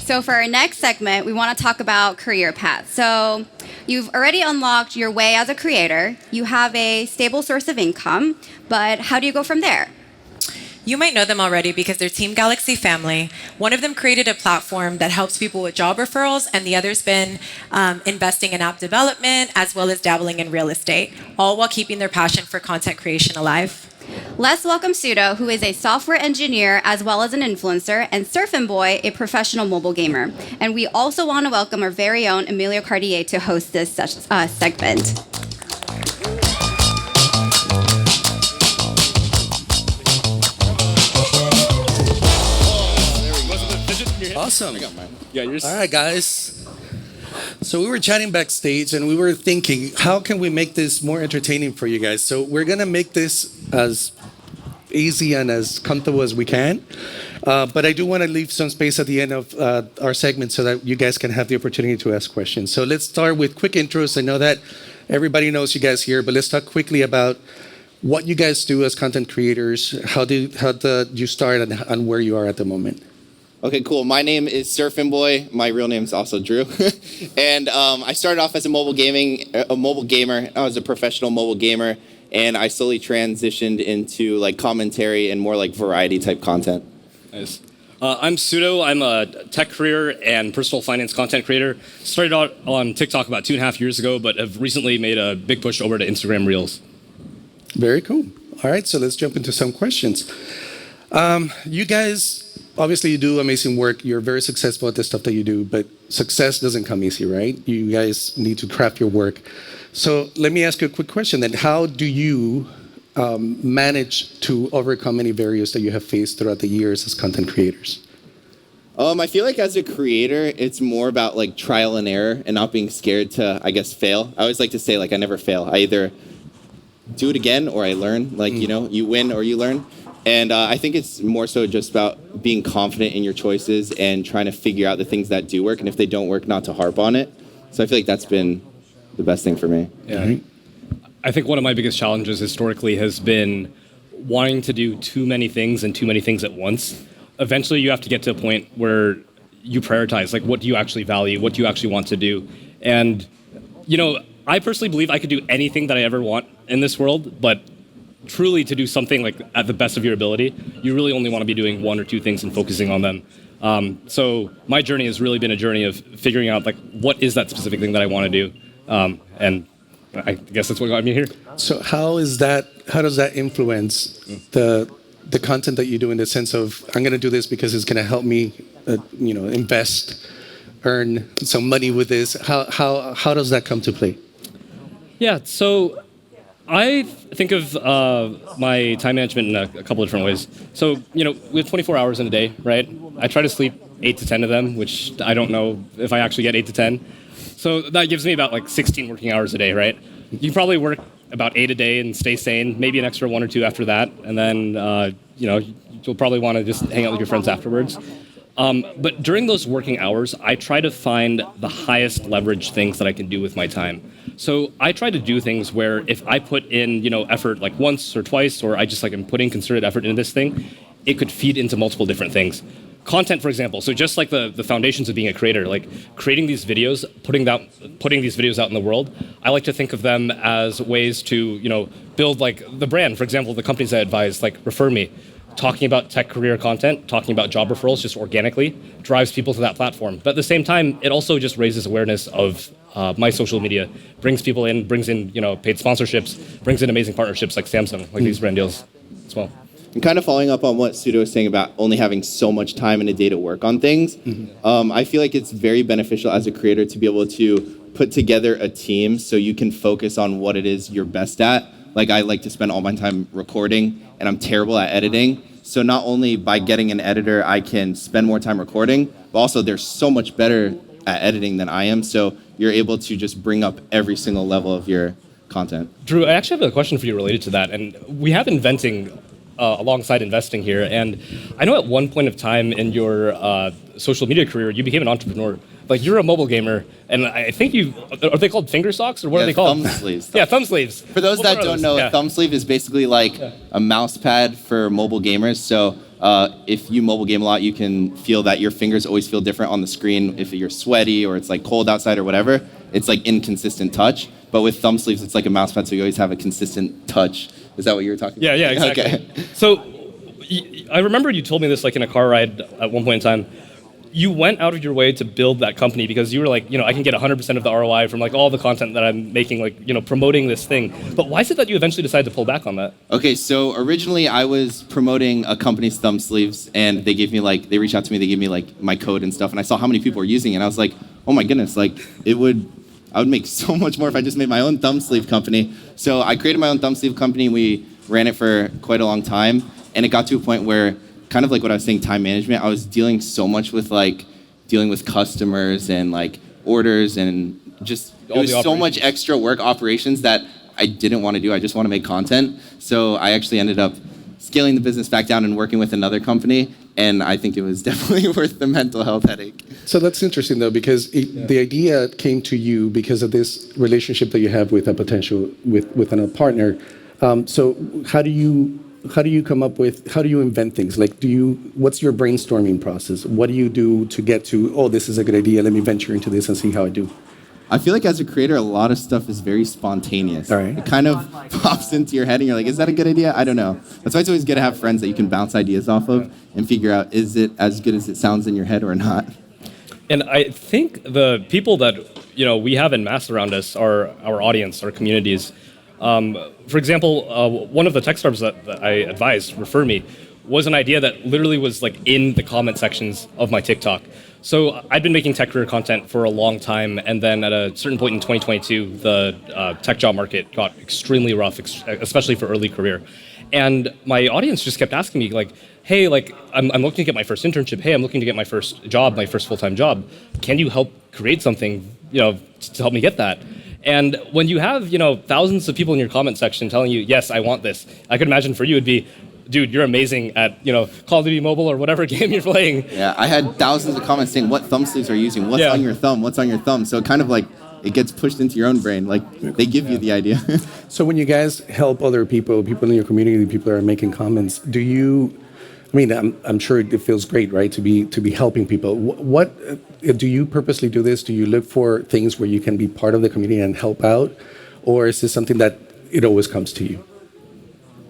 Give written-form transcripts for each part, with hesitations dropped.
So for our next segment, we want to talk about career paths. So you've already unlocked your way as a creator. You have a stable source of income, but how do you go from there? You might know them already because they're Team Galaxy family. One of them created a platform that helps people with job referrals, and the other's been investing in app development as well as dabbling in real estate, all while keeping their passion for content creation alive. Let's welcome Sudo, who is a software engineer as well as an influencer, and Surfin' Boy, a professional mobile gamer. And we also want to welcome our very own Emilio Cartier to host this segment. Awesome. I got mine. Yeah, yours. All right, guys. So we were chatting backstage and we were thinking, how can we make this more entertaining for you guys? So we're going to make this as easy and as comfortable as we can. But I do want to leave some space at the end of our segment so that you guys can have the opportunity to ask questions. So let's start with quick intros. I know that everybody knows you guys here, but let's talk quickly about what you guys do as content creators. How did you start and where you are at the moment? Okay, cool. My name is Surfin' Boy. My real name is also Drew. And I started off as a mobile gamer. I was a professional mobile gamer, and I slowly transitioned into like commentary and more like variety type content. Nice. I'm Sudo. I'm a tech career and personal finance content creator. Started out on TikTok about 2.5 years ago, but have recently made a big push over to Instagram Reels. Very cool. All right, so let's jump into some questions. You guys, obviously you do amazing work. You're very successful at the stuff that you do, but success doesn't come easy, right? You guys need to craft your work. So let me ask you a quick question then. How do you manage to overcome any barriers that you have faced throughout the years as content creators? I feel like as a creator, it's more about like trial and error and not being scared to, I guess, fail. I always like to say like I never fail. I either do it again or I learn. Like, you know, you win or you learn. And I think it's more so just about being confident in your choices and trying to figure out the things that do work. And if they don't work, not to harp on it. So I feel like that's been the best thing for me. Yeah. I think one of my biggest challenges historically has been wanting to do too many things and too many things at once. Eventually, you have to get to a point where you prioritize, like, what do you actually value? What do you actually want to do? And, you know, I personally believe I could do anything that I ever want in this world, but truly to do something like at the best of your ability, you really only want to be doing one or two things and focusing on them. So my journey has really been a journey of figuring out like what is that specific thing that I want to do, and I guess that's what got me here. So how does that influence the content that you do in the sense of I'm going to do this because it's going to help me, invest, earn some money with this? How does that come to play? Yeah, so I think of my time management in a couple of different ways. So, we have 24 hours in a day, right? I try to sleep 8 to 10 of them, which I don't know if I actually get 8 to 10. So that gives me about like 16 working hours a day, right? You can probably work about 8 a day and stay sane, maybe an extra 1 or 2 after that. And then, you'll probably want to just hang out with your friends afterwards. But during those working hours, I try to find the highest leverage things that I can do with my time. So I try to do things where if I put in, effort like once or twice, or I just like am putting concerted effort into this thing, it could feed into multiple different things. Content, for example. So just like the foundations of being a creator, like creating these videos, putting these videos out in the world, I like to think of them as ways to, build like the brand. For example, the companies I advise, like Refer Me, talking about tech career content, talking about job referrals just organically drives people to that platform. But at the same time, it also just raises awareness of my social media, brings people in, brings in paid sponsorships, brings in amazing partnerships like Samsung, like these brand deals as well. And kind of following up on what Sudo was saying about only having so much time in a day to work on things, I feel like it's very beneficial as a creator to be able to put together a team so you can focus on what it is you're best at. Like I like to spend all my time recording, and I'm terrible at editing. So not only by getting an editor, I can spend more time recording, but also they're so much better at editing than I am. So you're able to just bring up every single level of your content. Drew, I actually have a question for you related to that. And we have inventing alongside investing here. And I know at one point of time in your social media career, you became an entrepreneur. Like you're a mobile gamer, and I think are they called finger socks or what are they called? Thumb sleeves. Yeah, thumb sleeves. For those that don't know, a thumb sleeve is basically like a mouse pad for mobile gamers. So if you mobile game a lot, you can feel that your fingers always feel different on the screen. If you're sweaty or it's like cold outside or whatever, it's like inconsistent touch. But with thumb sleeves, it's like a mouse pad, so you always have a consistent touch. Is that what you were talking about? Yeah, exactly. Okay. So I remember you told me this like in a car ride at one point in time. You went out of your way to build that company because you were like, I can get 100% of the ROI from like all the content that I'm making, like, promoting this thing. But why is it that you eventually decided to pull back on that? Okay, so originally I was promoting a company's thumb sleeves, and they reached out to me, they gave me like my code and stuff, and I saw how many people were using it, and I was like, oh my goodness, like I would make so much more if I just made my own thumb sleeve company. So I created my own thumb sleeve company. We ran it for quite a long time, and it got to a point where, kind of like what I was saying, time management, I was dealing so much with like dealing with customers and like orders and just it was so much extra work, operations, that I didn't want to do. I just want to make content. So I actually ended up scaling the business back down and working with another company, and I think it was definitely worth the mental health headache. So that's interesting though, because the idea came to you because of this relationship that you have with a potential with another partner. So how do you come up with, how do you invent things? Like, what's your brainstorming process? What do you do to get to, oh, this is a good idea, let me venture into this and see how I do? I feel like as a creator, a lot of stuff is very spontaneous. All right. It kind of pops into your head and you're like, is that a good idea? I don't know. That's why it's always good to have friends that you can bounce ideas off of and figure out, is it as good as it sounds in your head or not? And I think the people that we have in mass around us are our audience, our communities. For example, one of the tech startups that I advised, Refer Me, was an idea that literally was like in the comment sections of my TikTok. So I'd been making tech career content for a long time, and then at a certain point in 2022, the tech job market got extremely rough, especially for early career. And my audience just kept asking me, like, hey, like, I'm looking to get my first internship. Hey, I'm looking to get my first job, my first full-time job. Can you help create something, to help me get that? And when you have, thousands of people in your comment section telling you, yes, I want this, I could imagine for you it'd be, dude, you're amazing at, Call of Duty Mobile or whatever game you're playing. Yeah, I had thousands of comments saying, what thumb sleeves are you using? What's on your thumb? What's on your thumb? So it kind of like, it gets pushed into your own brain. Like, they give you the idea. So when you guys help other people in your community, people are making comments, I'm sure it feels great, right, to be helping people. What do you purposely do this? Do you look for things where you can be part of the community and help out? Or is this something that it always comes to you?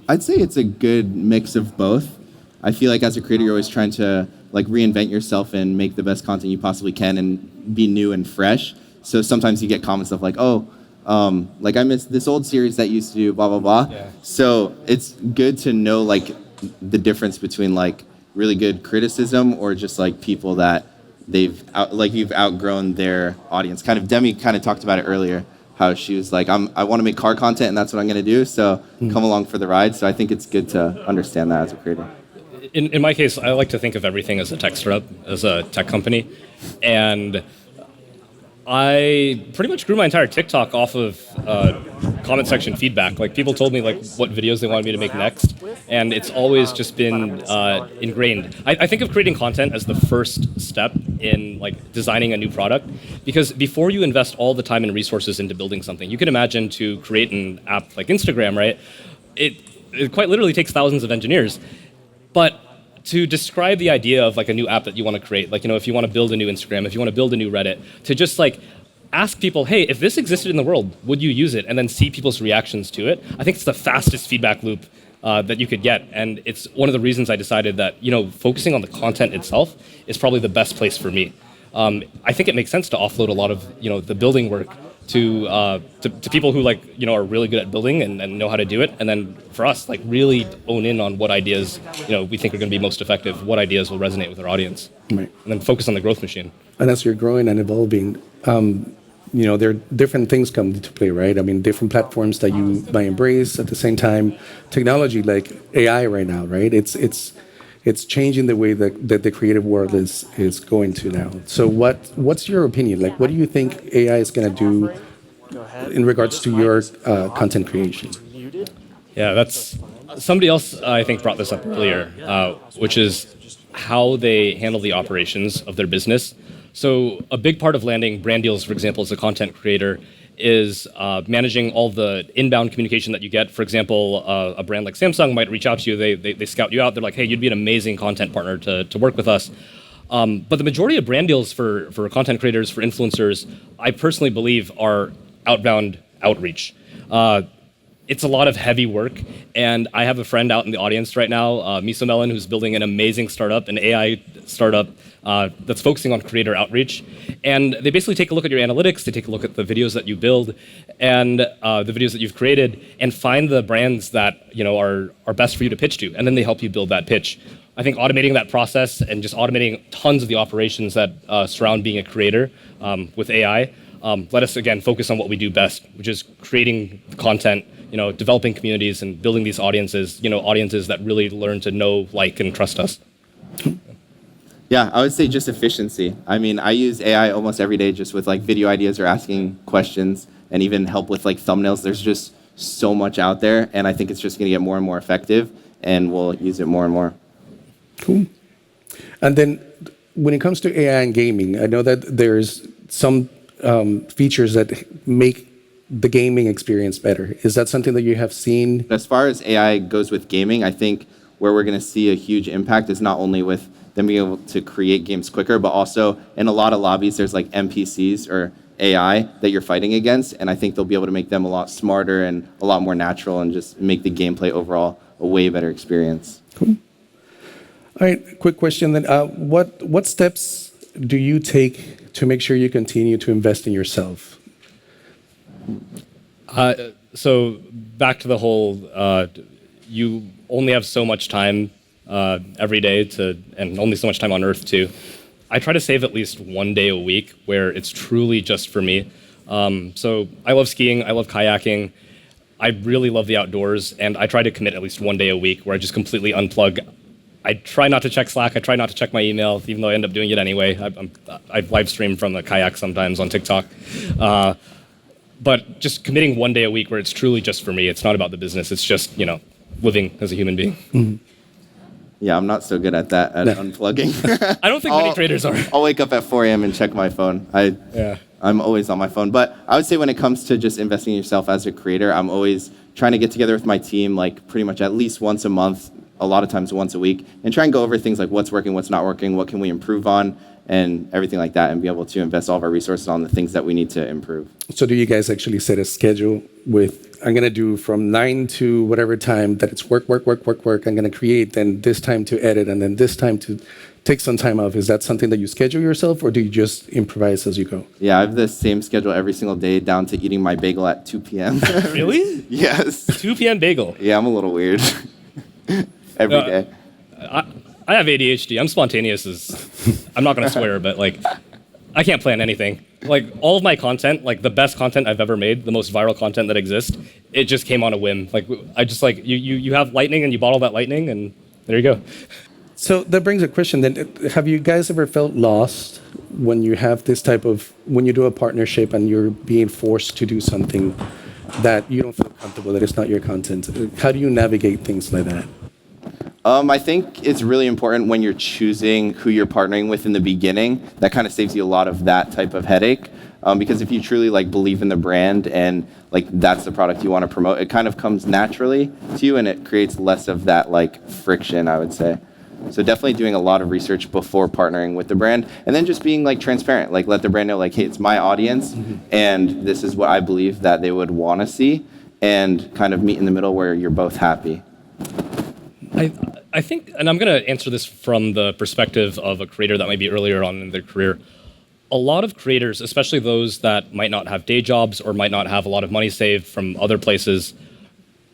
I'd say it's a good mix of both. I feel like as a creator, you're always trying to like reinvent yourself and make the best content you possibly can and be new and fresh. So sometimes you get comments of like, like I missed this old series that used to do blah, blah, blah. Yeah. So it's good to know like the difference between like really good criticism or just like people that you've outgrown their audience. Demi talked about it earlier, how she was like, I want to make car content and that's what I'm going to do. So come along for the ride. So I think it's good to understand that as a creator. In my case, I like to think of everything as a tech startup, as a tech company. And I pretty much grew my entire TikTok off of comment section feedback. Like, people told me like what videos they wanted me to make next, and it's always just been ingrained. I think of creating content as the first step in like designing a new product, because before you invest all the time and resources into building something, you can imagine to create an app like Instagram, right? It quite literally takes thousands of engineers, but to describe the idea of like a new app that you want to create, like, if you want to build a new Instagram, if you want to build a new Reddit, to just like ask people, hey, if this existed in the world, would you use it? And then see people's reactions to it. I think it's the fastest feedback loop that you could get. And it's one of the reasons I decided that, focusing on the content itself is probably the best place for me. I think it makes sense to offload a lot of, the building work to people who are really good at building and know how to do it, and then for us really own in on what ideas we think are going to be most effective, what ideas will resonate with our audience, right. And then focus on the growth machine. And as you're growing and evolving, there are different things come into play, right? Different platforms that you might embrace at the same time. Technology like AI right now, right? It's changing the way that the creative world is going to now. So what's your opinion? Like, what do you think AI is going to do in regards to your content creation? Yeah, that's somebody else I think brought this up earlier, which is how they handle the operations of their business. So a big part of landing brand deals, for example, as a content creator, is managing all the inbound communication that you get. For example, a brand like Samsung might reach out to you. They scout you out. They're like, hey, you'd be an amazing content partner to work with us. But the majority of brand deals for content creators, for influencers, I personally believe are outbound outreach. It's a lot of heavy work, and I have a friend out in the audience right now, Miso Melon, who's building an amazing startup, an AI startup that's focusing on creator outreach. And they basically take a look at your analytics, they take a look at the videos that you build and the videos that you've created, and find the brands that are best for you to pitch to, and then they help you build that pitch. I think automating that process and just automating tons of the operations that surround being a creator with AI let us again focus on what we do best, which is creating content, developing communities and building these audiences, audiences that really learn to know, like, and trust us. Yeah, I would say just efficiency. I mean, I use AI almost every day just with like video ideas or asking questions and even help with like thumbnails. There's just so much out there, and I think it's just going to get more and more effective, and we'll use it more and more. Cool. And then when it comes to AI and gaming, I know that there's some features that make the gaming experience better. Is that something that you have seen? As far as AI goes with gaming, I think where we're going to see a huge impact is not only with them being able to create games quicker, but also in a lot of lobbies, there's like NPCs or AI that you're fighting against, and I think they'll be able to make them a lot smarter and a lot more natural and just make the gameplay overall a way better experience. Cool. All right, quick question then. What steps do you take to make sure you continue to invest in yourself? So back to the whole, you only have so much time every day and only so much time on Earth too. I try to save at least one day a week where it's truly just for me. So I love skiing, I love kayaking, I really love the outdoors, and I try to commit at least one day a week where I just completely unplug. I try not to check Slack, I try not to check my email, even though I end up doing it anyway. I live stream from the kayak sometimes on TikTok. But just committing one day a week where it's truly just for me. It's not about the business. It's just, living as a human being. Mm-hmm. Yeah, I'm not so good at that, unplugging. I don't think many traders are. I'll wake up at 4 a.m. and check my phone. I'm always on my phone. But I would say when it comes to just investing in yourself as a creator, I'm always trying to get together with my team, like pretty much at least once a month, a lot of times once a week, and try and go over things like what's working, what's not working, what can we improve on, and everything like that, and be able to invest all of our resources on the things that we need to improve. So do you guys actually set a schedule with, I'm going to do from 9 to whatever time that it's work. I'm going to create, then this time to edit, and then this time to take some time off. Is that something that you schedule yourself, or do you just improvise as you go? Yeah, I have the same schedule every single day, down to eating my bagel at 2 p.m. Really? Yes. 2 p.m. bagel? Yeah, I'm a little weird. Every day. I have ADHD. I'm spontaneous I'm not going to swear, but I can't plan anything. All of my content, the best content I've ever made, the most viral content that exists, it just came on a whim. You have lightning and you bottle that lightning and there you go. So that brings a question then. Have you guys ever felt lost when you have when you do a partnership and you're being forced to do something that you don't feel comfortable, that it's not your content? How do you navigate things like that? I think it's really important when you're choosing who you're partnering with in the beginning. That kind of saves you a lot of that type of headache. Because if you truly believe in the brand and that's the product you want to promote, it kind of comes naturally to you and it creates less of that friction, I would say. So definitely doing a lot of research before partnering with the brand, and then just being transparent. Let the brand know hey, it's my audience, and this is what I believe that they would want to see, and kind of meet in the middle where you're both happy. I think, and I'm going to answer this from the perspective of a creator that might be earlier on in their career. A lot of creators, especially those that might not have day jobs or might not have a lot of money saved from other places,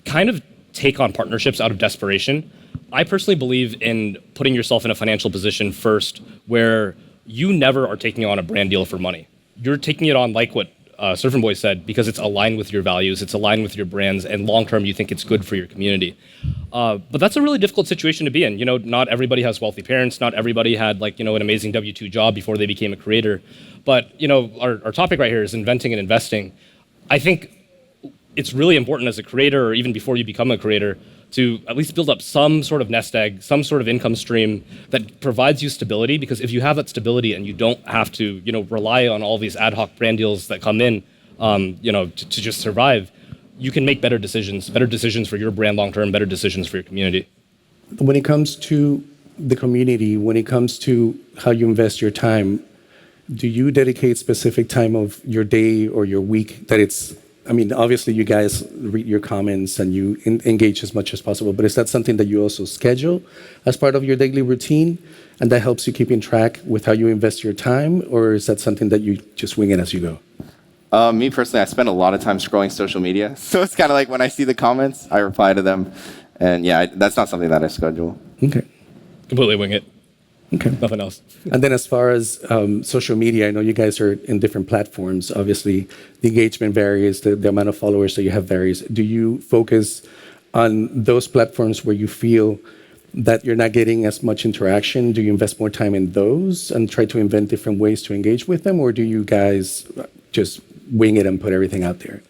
kind of take on partnerships out of desperation. I personally believe in putting yourself in a financial position first where you never are taking on a brand deal for money. You're taking it on like what Surfing Boy said, because it's aligned with your values, it's aligned with your brands, and long-term you think it's good for your community. But that's a really difficult situation to be in. Not everybody has wealthy parents, not everybody had an amazing W-2 job before they became a creator. But our topic right here is inventing and investing. I think it's really important as a creator, or even before you become a creator, to at least build up some sort of nest egg, some sort of income stream that provides you stability. Because if you have that stability and you don't have to, rely on all these ad hoc brand deals that come in, to just survive, you can make better decisions for your brand long term, better decisions for your community. When it comes to the community, when it comes to how you invest your time, do you dedicate specific time of your day or your week that it's, I mean, obviously you guys read your comments and you engage as much as possible, but is that something that you also schedule as part of your daily routine and that helps you keep in track with how you invest your time, or is that something that you just wing it as you go? Me personally, I spend a lot of time scrolling social media. So it's kind of like when I see the comments, I reply to them. And yeah, that's not something that I schedule. Okay. Completely wing it. Okay. Nothing else. And then as far as social media, I know you guys are in different platforms. Obviously, the engagement varies, the amount of followers that you have varies. Do you focus on those platforms where you feel that you're not getting as much interaction? Do you invest more time in those and try to invent different ways to engage with them? Or do you guys just wing it and put everything out there?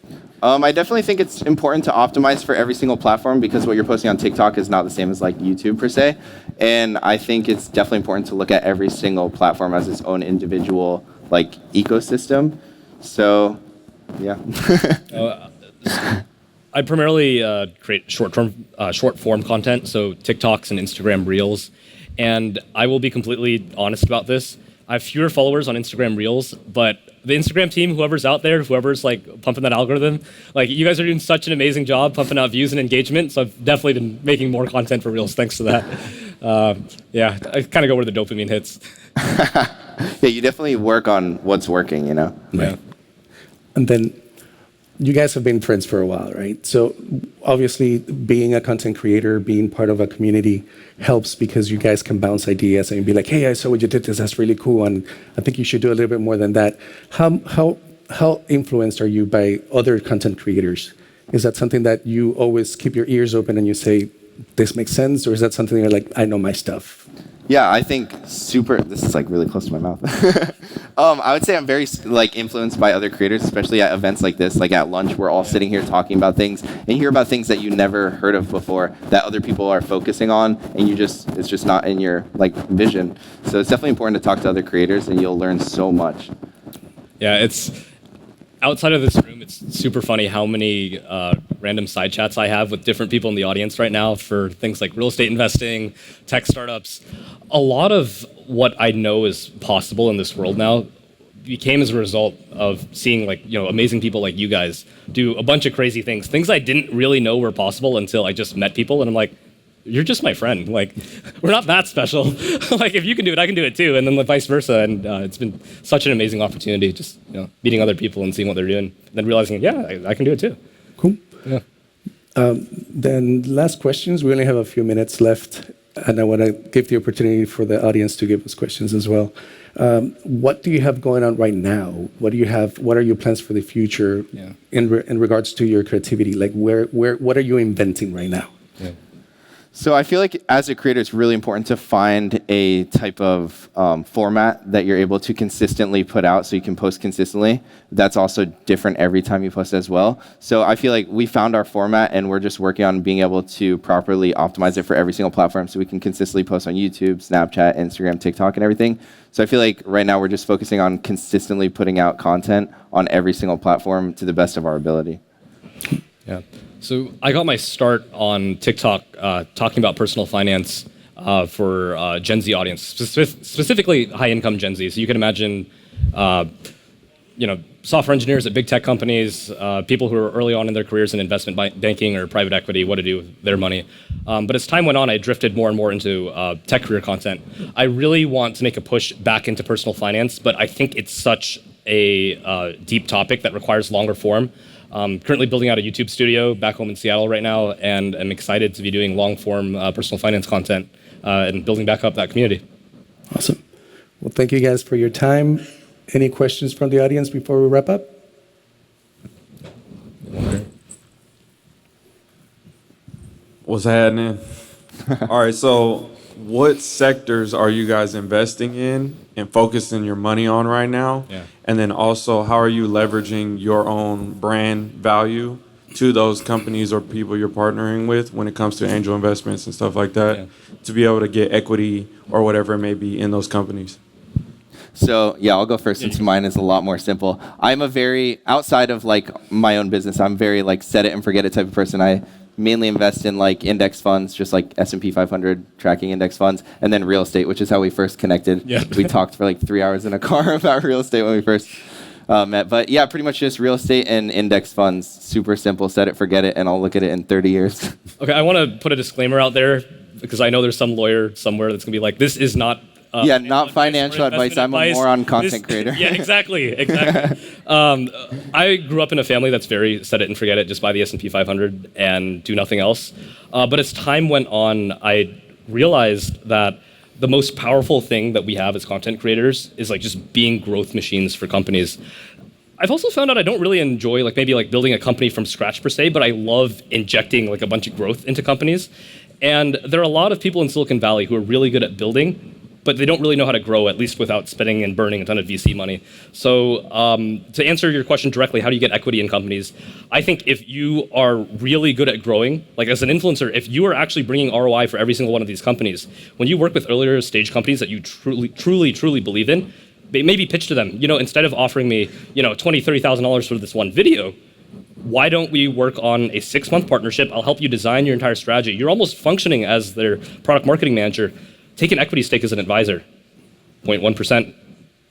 I definitely think it's important to optimize for every single platform because what you're posting on TikTok is not the same as like YouTube per se. And I think it's definitely important to look at every single platform as its own individual like ecosystem. So, yeah. I primarily create short form content, so TikToks and Instagram Reels. And I will be completely honest about this. I have fewer followers on Instagram Reels, but the Instagram team, whoever's out there, whoever's like pumping that algorithm, like you guys are doing such an amazing job pumping out views and engagement. So I've definitely been making more content for Reels thanks to that. Yeah, I kind of go where the dopamine hits. Yeah, you definitely work on what's working, you know? Yeah. And then you guys have been friends for a while, right? So obviously being a content creator, being part of a community helps because you guys can bounce ideas and be like, hey, I saw what you did this, that's really cool. And I think you should do a little bit more than that. How influenced are you by other content creators? Is that something that you always keep your ears open and you say, this makes sense? Or is that something you're like, I know my stuff? Yeah, I think this is like really close to my mouth. I would say I'm very like influenced by other creators, especially at events like this, like at lunch, we're all sitting here talking about things and you hear about things that you never heard of before that other people are focusing on and it's just not in your like vision. So it's definitely important to talk to other creators and you'll learn so much. Yeah, it's outside of this room, it's super funny how many random side chats I have with different people in the audience right now for things like real estate investing, tech startups. A lot of what I know is possible in this world now became as a result of seeing amazing people like you guys do a bunch of crazy things I didn't really know were possible until I just met people and I'm like, you're just my friend. Like, we're not that special. Like, if you can do it, I can do it too. And then vice versa. And it's been such an amazing opportunity, just meeting other people and seeing what they're doing, and then realizing, yeah, I can do it too. Cool. Yeah. Then last questions. We only have a few minutes left, and I want to give the opportunity for the audience to give us questions as well. What do you have going on right now? What do you have? What are your plans for the future in regards to your creativity? Like, what are you inventing right now? Yeah. So I feel like as a creator, it's really important to find a type of format that you're able to consistently put out so you can post consistently. That's also different every time you post as well. So I feel like we found our format and we're just working on being able to properly optimize it for every single platform so we can consistently post on YouTube, Snapchat, Instagram, TikTok, and everything. So I feel like right now we're just focusing on consistently putting out content on every single platform to the best of our ability. Yeah. So I got my start on TikTok talking about personal finance for Gen Z audience, specifically high-income Gen Z. So you can imagine, software engineers at big tech companies, people who are early on in their careers in investment banking or private equity, what to do with their money. But as time went on, I drifted more and more into tech career content. I really want to make a push back into personal finance, but I think it's such a deep topic that requires longer form. Currently building out a YouTube studio back home in Seattle right now, and I'm excited to be doing long-form personal finance content and building back up that community. Awesome. Well, thank you guys for your time. Any questions from the audience before we wrap up? What's happening? All right, so what sectors are you guys investing in and focusing your money on right now? Yeah. And then also, how are you leveraging your own brand value to those companies or people you're partnering with when it comes to angel investments and stuff like that to be able to get equity or whatever it may be in those companies? So yeah, I'll go first since mine is a lot more simple. I'm a very, outside of like my own business, I'm very like set it and forget it type of person. I mainly invest in like index funds, just like S&P 500 tracking index funds, and then real estate, which is how we first connected. Yeah. We talked for like 3 hours in a car about real estate when we first met. But yeah, pretty much just real estate and index funds. Super simple, set it, forget it, and I'll look at it in 30 years. Okay, I want to put a disclaimer out there because I know there's some lawyer somewhere that's gonna be like, this is not. Yeah, not financial advice. I'm a moron content creator. Yeah, exactly. I grew up in a family that's very set it and forget it, just buy the S&P 500 and do nothing else. But as time went on, I realized that the most powerful thing that we have as content creators is like just being growth machines for companies. I've also found out I don't really enjoy like maybe like building a company from scratch per se, but I love injecting like a bunch of growth into companies. And there are a lot of people in Silicon Valley who are really good at building, but they don't really know how to grow, at least without spending and burning a ton of VC money. So to answer your question directly, how do you get equity in companies? I think if you are really good at growing, like as an influencer, if you are actually bringing ROI for every single one of these companies, when you work with earlier stage companies that you truly believe in, maybe pitch to them, instead of offering me, $20,000, $30,000 for this one video, why don't we work on a 6-month partnership? I'll help you design your entire strategy. You're almost functioning as their product marketing manager. Take an equity stake as an advisor, 0.1%,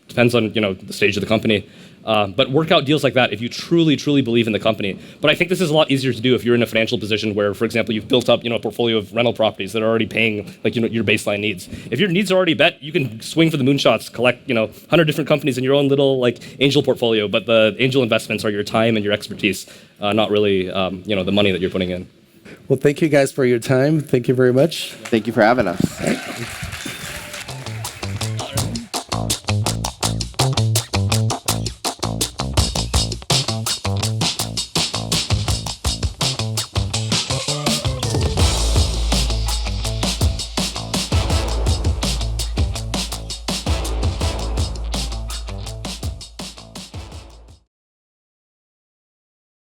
depends on the stage of the company. But work out deals like that if you truly believe in the company. But I think this is a lot easier to do if you're in a financial position where, for example, you've built up a portfolio of rental properties that are already paying like your baseline needs. If your needs are already bet, you can swing for the moonshots, collect 100 different companies in your own little like angel portfolio. But the angel investments are your time and your expertise, not really the money that you're putting in. Well, thank you guys for your time. Thank you very much. Thank you for having us.